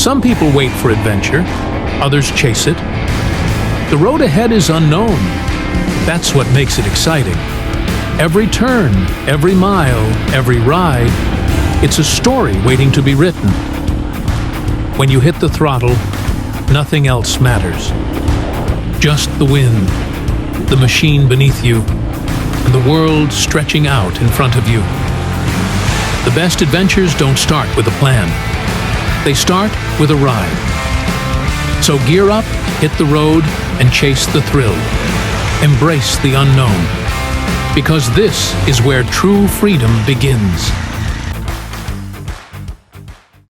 Some people wait for adventure, others chase it. The road ahead is unknown. That's what makes it exciting. Every turn, every mile, every ride, it's a story waiting to be written. When you hit the throttle, nothing else matters. Just the wind, the machine beneath you, and the world stretching out in front of you. The best adventures don't start with a plan. They start with a ride. So gear up, hit the road, and chase the thrill. Embrace the unknown. Because this is where true freedom begins.